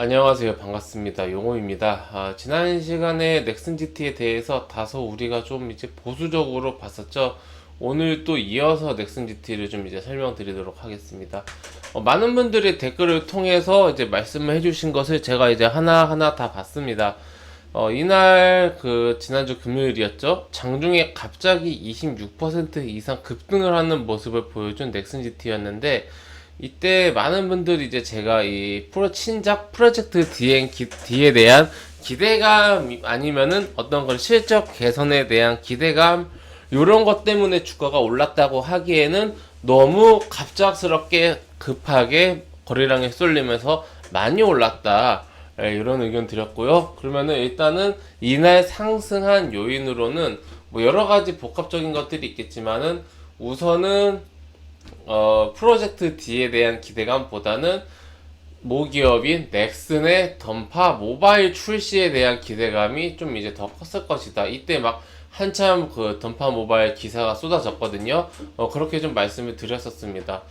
안녕하세요. 반갑습니다. 용호입니다. 지난 시간에 넥슨 GT에 대해서 다소 우리가 좀 이제 보수적으로 봤었죠. 오늘 또 이어서 넥슨 GT를 좀 이제 설명드리도록 하겠습니다. 많은 분들이 댓글을 통해서 이제 말씀을 해주신 것을 제가 이제 하나하나 다 봤습니다. 이날 지난주 금요일이었죠. 장중에 갑자기 26% 이상 급등을 하는 모습을 보여준 넥슨 GT였는데, 이때 많은 분들이 이제 제가 이 신작 프로젝트 D에 대한 기대감 아니면은 어떤 걸 실적 개선에 대한 기대감 요런 것 때문에 주가가 올랐다고 하기에는 너무 갑작스럽게 급하게 거래량이 쏠리면서 많이 올랐다. 이런 의견 드렸고요. 그러면은 일단은 이날 상승한 요인으로는 뭐 여러 가지 복합적인 것들이 있겠지만은 우선은 프로젝트 D에 대한 기대감보다는 모기업인 넥슨의 던파 모바일 출시에 대한 기대감이 좀 이제 더 컸을 것이다. 이때 막 한참 던파 모바일 기사가 쏟아졌거든요. 그렇게 좀 말씀을 드렸었습니다.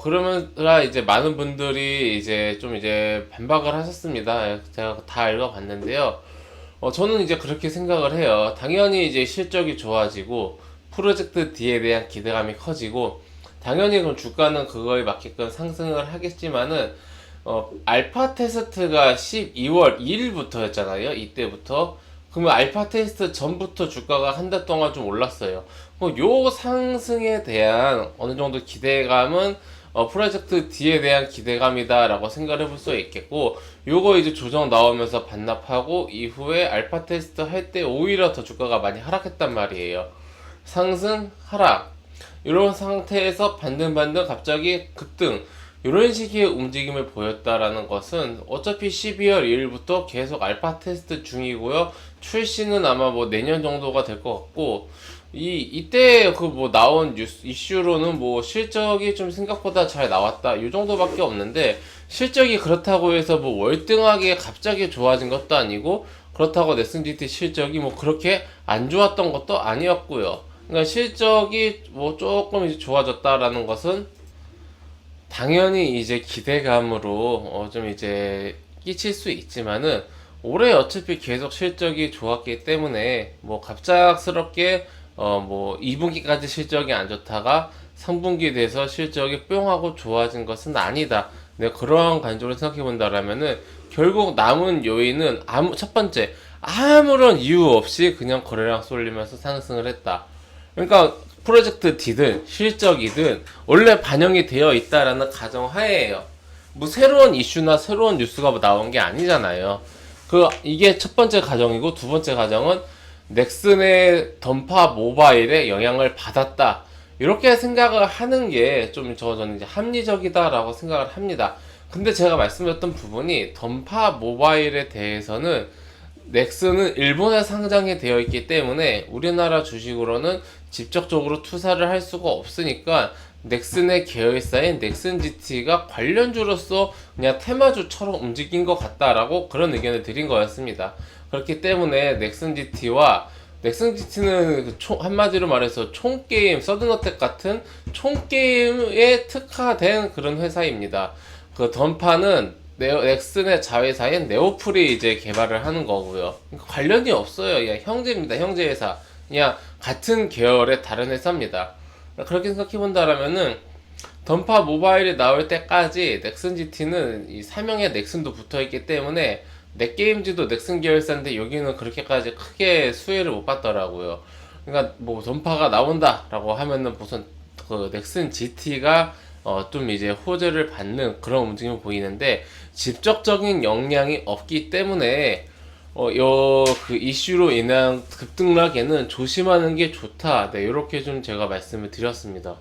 그러면서 이제 많은 분들이 이제 좀 이제 반박을 하셨습니다. 제가 다 읽어봤는데요. 저는 이제 그렇게 생각을 해요. 당연히 이제 실적이 좋아지고 프로젝트 D에 대한 기대감이 커지고 당연히 그럼 주가는 그거에 맞게끔 상승을 하겠지만은 알파 테스트가 12월 2일부터였잖아요. 이때부터. 그러면 알파 테스트 전부터 주가가 한 달 동안 좀 올랐어요. 요 상승에 대한 어느 정도 기대감은 프로젝트 D에 대한 기대감이다라고 생각을 해볼 수 있겠고, 요거 이제 조정 나오면서 반납하고 이후에 알파 테스트 할 때 오히려 더 주가가 많이 하락했단 말이에요. 상승, 하락. 이런 상태에서 반등반등 갑자기 급등 이런 식의 움직임을 보였다라는 것은 어차피 12월 2일부터 계속 알파 테스트 중이고요. 출시는 아마 뭐 내년 정도가 될 것 같고, 이때 나온 이슈로는 뭐 실적이 좀 생각보다 잘 나왔다 이 정도밖에 없는데, 실적이 그렇다고 해서 뭐 월등하게 갑자기 좋아진 것도 아니고 그렇다고 넥슨 GT 실적이 뭐 그렇게 안 좋았던 것도 아니었고요. 그러니까 실적이 뭐 조금 이제 좋아졌다라는 것은 당연히 이제 기대감으로 좀 이제 끼칠 수 있지만은, 올해 어차피 계속 실적이 좋았기 때문에 뭐 갑작스럽게 뭐 2분기까지 실적이 안 좋다가 3분기 돼서 실적이 뿅 하고 좋아진 것은 아니다. 내가 그러한 관점으로 생각해 본다라면은 결국 남은 요인은 첫 번째, 아무런 이유 없이 그냥 거래량 쏠리면서 상승을 했다. 그러니까 프로젝트 D든 실적이든 원래 반영이 되어 있다라는 가정하에요. 뭐 새로운 이슈나 새로운 뉴스가 뭐 나온 게 아니잖아요. 이게 첫 번째 가정이고, 두 번째 가정은 넥슨의 던파 모바일에 영향을 받았다. 이렇게 생각을 하는 게 좀 저는 이제 합리적이다라고 생각을 합니다. 근데 제가 말씀드렸던 부분이 던파 모바일에 대해서는 넥슨은 일본에 상장이 되어 있기 때문에 우리나라 주식으로는 직접적으로 투자를 할 수가 없으니까 넥슨의 계열사인 넥슨 GT가 관련주로서 그냥 테마주처럼 움직인 것 같다라고 그런 의견을 드린 거였습니다. 그렇기 때문에 넥슨 GT는 한마디로 말해서 총게임, 서든어택 같은 총게임에 특화된 그런 회사입니다. 던파는 넥슨의 자회사인 네오플이 이제 개발을 하는 거고요. 그러니까 관련이 없어요. 그냥 형제입니다. 형제 회사. 그냥 같은 계열의 다른 회사입니다. 그렇게 생각해 본다라면은 던파 모바일이 나올 때까지 넥슨 GT는 이 사명에 넥슨도 붙어 있기 때문에 넷게임즈도 넥슨 계열사인데 여기는 그렇게까지 크게 수혜를 못 받더라고요. 그러니까 뭐 던파가 나온다라고 하면은 무슨 넥슨 GT가 좀 이제 호재를 받는 그런 움직임을 보이는데, 직접적인 영향이 없기 때문에 이슈로 인한 급등락에는 조심하는 게 좋다. 네, 이렇게 좀 제가 말씀을 드렸습니다.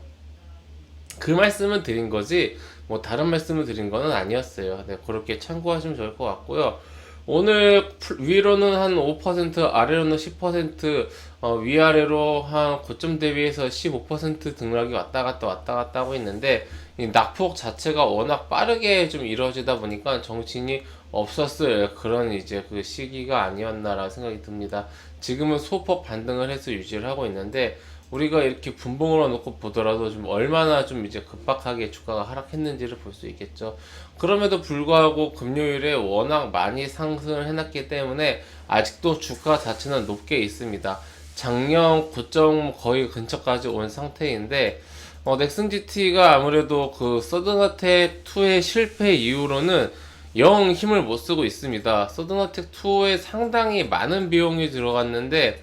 그 말씀을 드린 거지 뭐 다른 말씀을 드린 거는 아니었어요. 네, 그렇게 참고하시면 좋을 것 같고요. 오늘 위로는 한 5%, 아래로는 10%, 위아래로 한 고점 대비해서 15% 등락이 왔다 갔다 하고 있는데, 이 낙폭 자체가 워낙 빠르게 좀 이루어지다 보니까 정신이 없었을 그런 이제 그 시기가 아니었나라 생각이 듭니다. 지금은 소폭 반등을 해서 유지를 하고 있는데, 우리가 이렇게 분봉으로 놓고 보더라도 좀 얼마나 좀 이제 급박하게 주가가 하락했는지를 볼 수 있겠죠. 그럼에도 불구하고 금요일에 워낙 많이 상승을 해놨기 때문에 아직도 주가 자체는 높게 있습니다. 작년 9점 거의 근처까지 온 상태인데, 넥슨 GT가 아무래도 그 서든어택 2의 실패 이후로는 영 힘을 못 쓰고 있습니다. 서든어택 2에 상당히 많은 비용이 들어갔는데,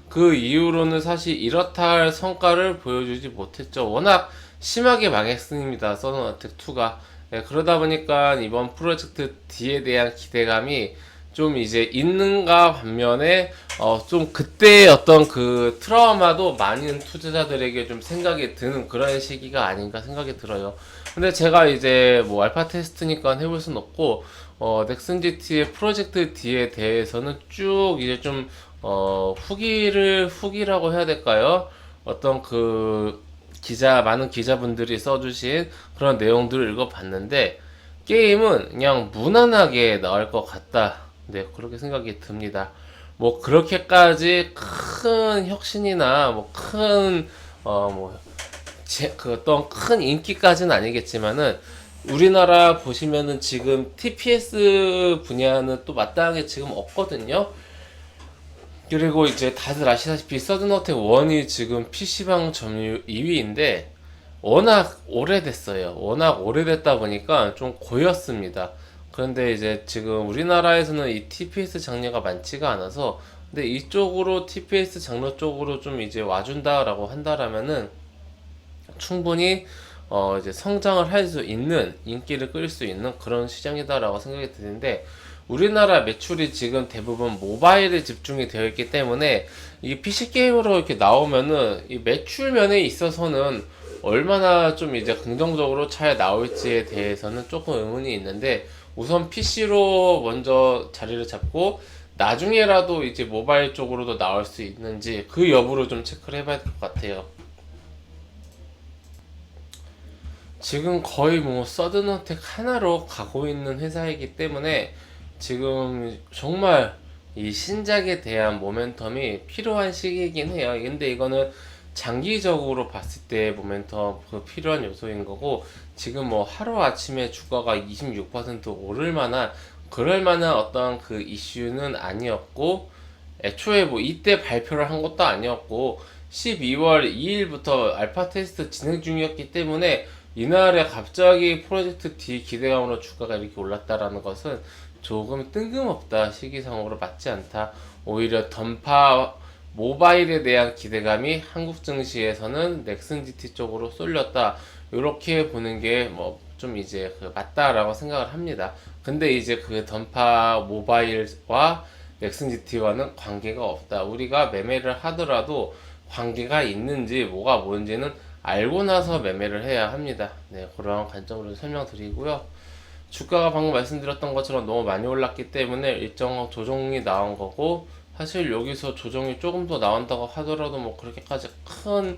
그 이후로는 사실 이렇다 할 성과를 보여주지 못했죠. 워낙 심하게 망했습니다. 서든어택 2가. 네, 그러다 보니까 이번 프로젝트 D에 대한 기대감이 좀 이제 있는가 반면에 좀 그때 어떤 그 트라우마도 많은 투자자들에게 좀 생각이 드는 그런 시기가 아닌가 생각이 들어요. 근데 제가 이제 뭐 알파 테스트니까 해볼 순 없고, 넥슨 GT의 프로젝트 D에 대해서는 쭉 이제 좀 후기라고 해야 될까요? 어떤 그 많은 기자분들이 써주신 그런 내용들을 읽어봤는데, 게임은 그냥 무난하게 나올 것 같다. 네, 그렇게 생각이 듭니다. 뭐, 그렇게까지 큰 혁신이나, 뭐, 그 어떤 큰 인기까지는 아니겠지만은, 우리나라 보시면은 지금 TPS 분야는 또 마땅하게 지금 없거든요. 그리고 이제 다들 아시다시피 서든어택 1이 지금 PC방 점유율 2위인데 워낙 오래됐어요. 워낙 오래됐다 보니까 좀 고였습니다. 그런데 이제 지금 우리나라에서는 이 TPS 장르가 많지가 않아서, 근데 이쪽으로 TPS 장르 쪽으로 좀 이제 와준다라고 한다라면은 충분히 이제 성장을 할 수 있는, 인기를 끌 수 있는 그런 시장이다라고 생각이 드는데, 우리나라 매출이 지금 대부분 모바일에 집중이 되어 있기 때문에 이 PC 게임으로 이렇게 나오면은 이 매출 면에 있어서는 얼마나 좀 이제 긍정적으로 잘 나올지에 대해서는 조금 의문이 있는데, 우선 PC로 먼저 자리를 잡고 나중에라도 이제 모바일 쪽으로도 나올 수 있는지 그 여부를 좀 체크를 해봐야 될 것 같아요. 지금 거의 뭐 서든어택 하나로 가고 있는 회사이기 때문에 지금 정말 이 신작에 대한 모멘텀이 필요한 시기이긴 해요. 근데 이거는 장기적으로 봤을 때 모멘텀 그 필요한 요소인 거고, 지금 뭐 하루아침에 주가가 26% 오를 만한 그럴 만한 어떤 그 이슈는 아니었고, 애초에 뭐 이때 발표를 한 것도 아니었고 12월 2일부터 알파 테스트 진행 중이었기 때문에 이날에 갑자기 프로젝트 D 기대감으로 주가가 이렇게 올랐다라는 것은 조금 뜬금없다, 시기상으로 맞지 않다. 오히려 던파 모바일에 대한 기대감이 한국 증시에서는 넥슨 GT 쪽으로 쏠렸다, 이렇게 보는 게 뭐 좀 이제 그 맞다라고 생각을 합니다. 근데 이제 그 던파 모바일과 넥슨 GT와는 관계가 없다. 우리가 매매를 하더라도 관계가 있는지 뭐가 뭔지는 알고 나서 매매를 해야 합니다. 네, 그런 관점으로 설명드리고요. 주가가 방금 말씀드렸던 것처럼 너무 많이 올랐기 때문에 일정 조정이 나온 거고, 사실 여기서 조정이 조금 더 나온다고 하더라도 뭐 그렇게까지 큰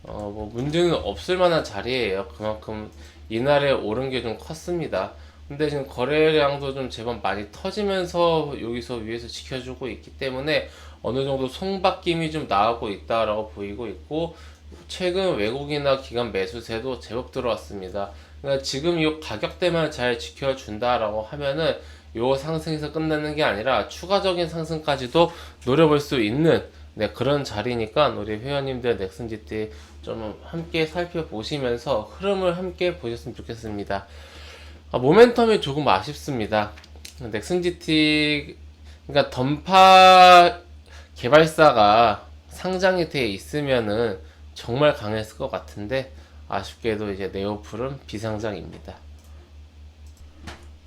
뭐 문제는 없을 만한 자리예요. 그만큼 이날에 오른 게 좀 컸습니다. 근데 지금 거래량도 좀 제법 많이 터지면서 여기서 위에서 지켜주고 있기 때문에 어느 정도 손바뀜이 좀 나오고 있다라고 보이고 있고, 최근 외국이나 기관 매수세도 제법 들어왔습니다. 그러니까 지금 이 가격대만 잘 지켜준다라고 하면은 요 상승에서 끝나는 게 아니라 추가적인 상승까지도 노려볼 수 있는, 네, 그런 자리니까 우리 회원님들 넥슨 GT 좀 함께 살펴보시면서 흐름을 함께 보셨으면 좋겠습니다. 모멘텀이 조금 아쉽습니다. 넥슨 GT, 그러니까 던파 개발사가 상장이 돼 있으면은 정말 강했을 것 같은데, 아쉽게도 이제 네오플은 비상장입니다.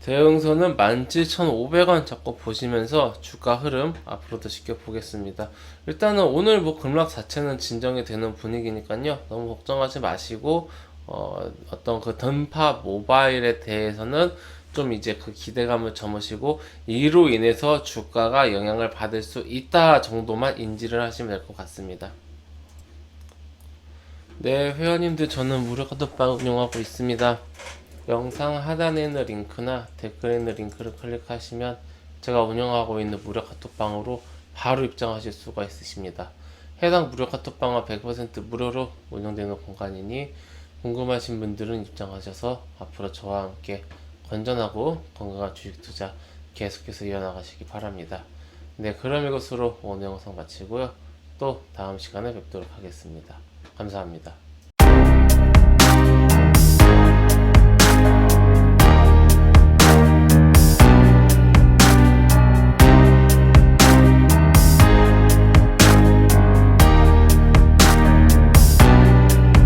대응선은 17,500원 잡고 보시면서 주가 흐름 앞으로도 지켜보겠습니다. 일단은 오늘 뭐 급락 자체는 진정이 되는 분위기니까요, 너무 걱정하지 마시고 어떤 그 던파 모바일에 대해서는 좀 이제 그 기대감을 접으시고, 이로 인해서 주가가 영향을 받을 수 있다 정도만 인지를 하시면 될 것 같습니다. 네, 회원님들, 저는 무료 카톡방 운영하고 있습니다. 영상 하단에 있는 링크나 댓글에 있는 링크를 클릭하시면 제가 운영하고 있는 무료 카톡방으로 바로 입장하실 수가 있으십니다. 해당 무료 카톡방은 100% 무료로 운영되는 공간이니 궁금하신 분들은 입장하셔서 앞으로 저와 함께 건전하고 건강한 주식 투자 계속해서 이어나가시기 바랍니다. 네, 그럼 이것으로 오늘 영상 마치고요. 또 다음 시간에 뵙도록 하겠습니다. 감사합니다.